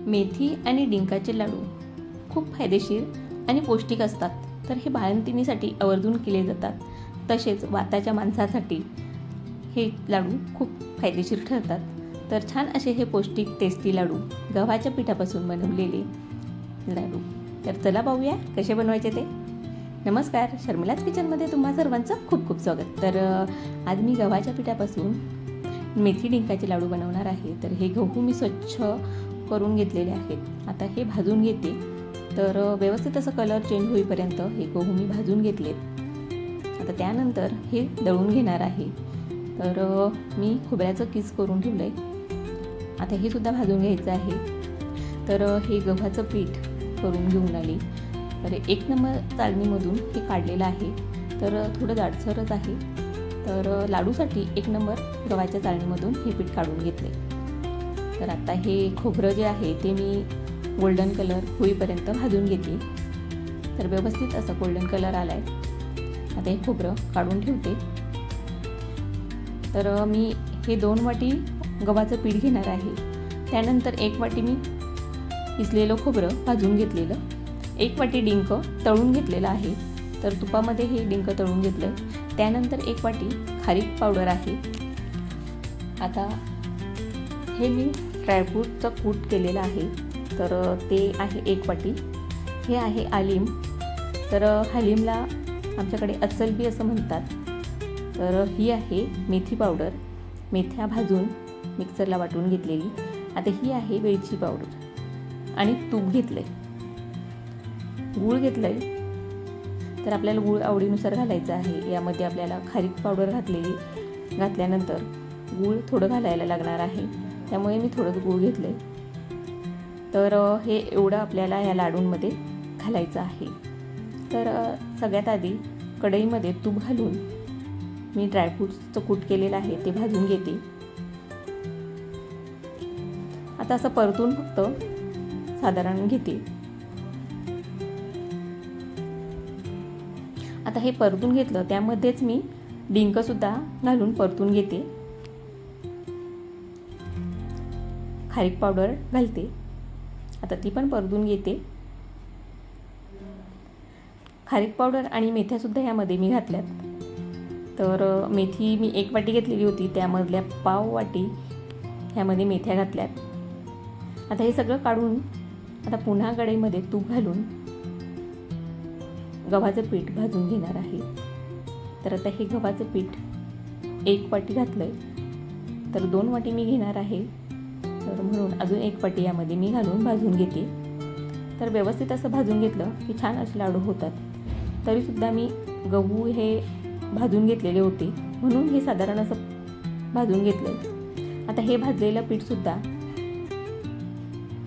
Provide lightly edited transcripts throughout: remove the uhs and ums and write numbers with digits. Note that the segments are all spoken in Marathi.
मेथी आणि डिंकाचे लाडू खूप फायदेशीर आणि पौष्टिक असतात. तर हे बाळंतिणीसाठी आवर्जून केले जातात. तसेच वाताच्या माणसासाठी हे लाडू खूप फायदेशीर ठरतात. तर छान असे हे पौष्टिक टेस्टी लाडू, गव्हाच्या पिठापासून बनवलेले लाडू. तर चला पाहूया कसे बनवायचे ते. नमस्कार, शर्मिलाज किचनमध्ये तुम्हा सर्वांचं खूप खूप स्वागत. तर आज मी गव्हाच्या पिठापासून मेथी डिंकाचे लाडू बनवणार आहे. तर हे गहू मी स्वच्छ करून घेतलेले आहेत. आता हे भाजून घेते. तर व्यवस्थित असं कलर चेंज होईपर्यंत हे गहू मी भाजून घेतलेत. आता त्यानंतर हे दळून घेणार आहे. तर मी खोबऱ्याचं किस करून ठेवलं आहे. आता हे सुद्धा भाजून घ्यायचं आहे. तर हे गव्हाचं पीठ करून घेऊन आली. तर 1 नंबर चाळणीमधून हे काढलेलं आहे. तर थोडं जाडसरच आहे. तर लाडूसाठी 1 नंबर गव्हाच्या चाळणीमधून हे पीठ काढून घेतले. तर आता हे खोबरं जे आहे ते मी गोल्डन कलर होईपर्यंत भाजून घेते. तर व्यवस्थित असा गोल्डन कलर आला आहे. आता हे खोबरं काढून ठेवते. तर मी हे 2 वाटी गव्हाचं पीठ घेणार आहे. त्यानंतर 1 वाटी मी पिसलेलं खोबरं भाजून घेतलेलं, 1 वाटी डिंक तळून घेतलेलं आहे. तर तुपामध्ये हे डिंक तळून घेतलं. त्यानंतर 1 वाटी खारीक पावडर आहे. आता हे मी ड्रायफ्रूटचं कूट केलेलं आहे. तर ते आहे 1 वाटी. हे आहे आलीम. तर हलीमला आमच्याकडे अस्सल बी असं म्हणतात. तर ही आहे मेथी पावडर, मेथ्या भाजून मिक्सरला वाटून घेतलेली. आता ही आहे वेलची पावडर आणि तूप घेतलं आहे. गूळ घेतलं आहे. तर आपल्याला गूळ आवडीनुसार घालायचं आहे. यामध्ये आपल्याला खारीक पावडर घातल्यानंतर गूळ थोडं घालायला लागणार आहे. त्यामुळे मी थोडंच गूळ घेतलं आहे. तर हे एवढं आपल्याला या लाडूंमध्ये घालायचं आहे. तर सगळ्यात आधी कढईमध्ये तूप घालून मी ड्रायफ्रूट्सचं कूट केलेलं आहे ते भाजून घेते. आता असं परतून फक्त साधारण घेते. आता हे परतून घेतलं, त्यामध्येच मी डिंकसुद्धा घालून परतून घेते. खारीक पावडर घालते. आता ती पण परतून घेते. खारीक पावडर आणि मेथ्यासुद्धा यामध्ये मी घातल्यात. तर मेथी मी 1 वाटी घेतलेली होती, त्यामधल्या पाव वाटी ह्यामध्ये मेथ्या घातल्यात. आता हे सगळं काढून आता पुन्हा कढईमध्ये तूप घालून गव्हाचं पीठ भाजून घेणार आहे. तर आता हे गव्हाचं पीठ 1 वाटी घातलं आहे. तर 2 वाटी मी घेणार आहे. तर म्हणून अजून 1 वाटी यामध्ये मी घालून भाजून घेते. तर व्यवस्थित असं भाजून घेतलं की छान असे लाडू होतात. तरीसुद्धा मी गहू हे भाजून घेतलेले होते, म्हणून हे साधारण असं भाजून घेतलं. आता हे भाजलेलं पीठसुद्धा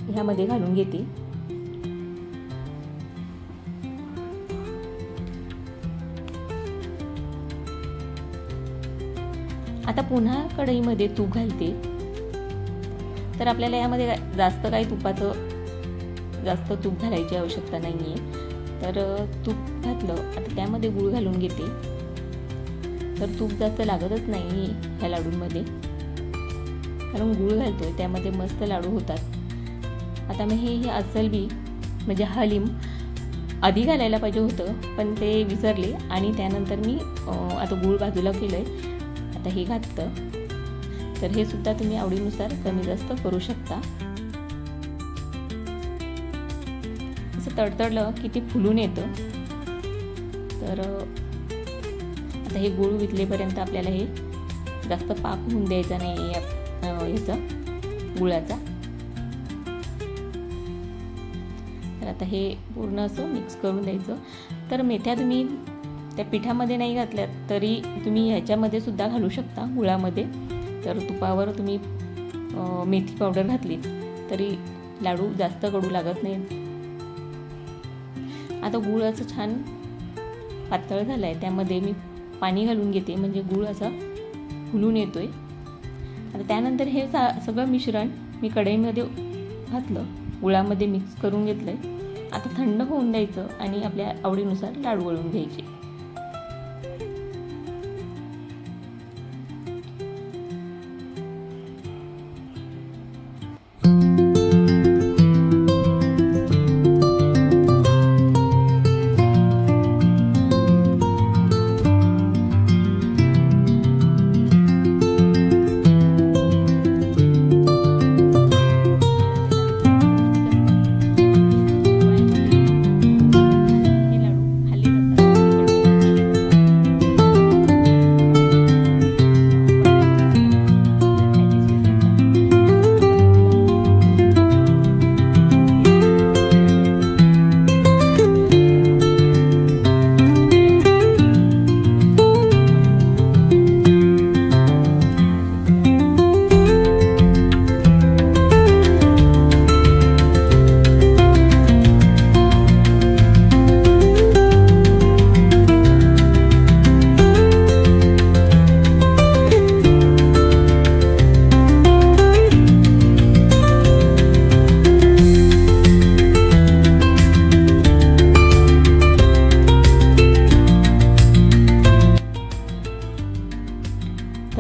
ह्यामध्ये घालून घेते. आता पुन्हा कढईमध्ये तूप घालते. तर आपल्याला यामध्ये जास्त तूप घालायची आवश्यकता नाही आहे. तर तूप घातलं. आता त्यामध्ये गूळ घालून घेते. तर तूप जास्त लागतच नाही ह्या लाडूंमध्ये, कारण गूळ घालतोय त्यामध्ये मस्त लाडू होतात. आता मी हे अस्सल बी म्हणजे हलीम आधी घालायला पाहिजे होतं, पण ते विसरले आणि त्यानंतर मी आता गूळ बाजूला केलं आहे. आता हे घातलं. तर हे सुद्धा तुम्ही आवडीनुसार कमी जास्त करू शकता. असं तडतडलं की ते फुलून येतं. तर आता हे गूळ वितलेपर्यंत आपल्याला हे जास्त पाक होऊन द्यायचा नाही ह्याचा गुळाचा. तर आता हे पूर्ण असं मिक्स करून द्यायचं. तर मेथ्या तुम्ही त्या पिठामध्ये नाही घातल्यात तरी तुम्ही ह्याच्यामध्ये सुद्धा घालू शकता, गुळामध्ये. तर तुपावर तुम्ही मेथी पावडर घातली तरी लाडू जास्त कडू लागत नाही. आता गूळ असं छान पातळ झालं आहे, त्यामध्ये मी पाणी घालून घेते, म्हणजे गूळ असा फुलून येतोय. आता त्यानंतर हे सगळं मिश्रण मी कढईमध्ये घातलं, गुळामध्ये मिक्स करून घेतलं आहे. आता थंड होऊन द्यायचं आणि आपल्या आवडीनुसार लाडू वळून घ्यायचे.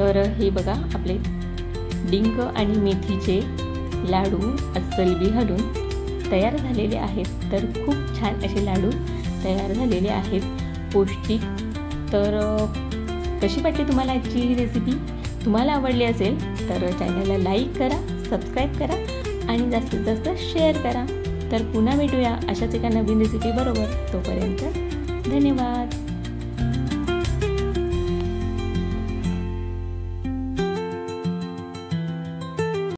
तर हे बघा आपले डिंक आणि मेथीचे लाडू अस्सल बी घालून तयार झालेले आहेत. तर खूप छान असे लाडू तयार झालेले आहेत, पौष्टिक. तर कशी वाटली तुम्हाला आजची ही रेसिपी? तुम्हाला आवडली असेल तर चॅनलला लाईक करा, सबस्क्राईब करा आणि जास्तीत जास्त शेअर करा. तर पुन्हा भेटूया अशाच एका नवीन रेसिपी बरोबर. तोपर्यंत धन्यवाद.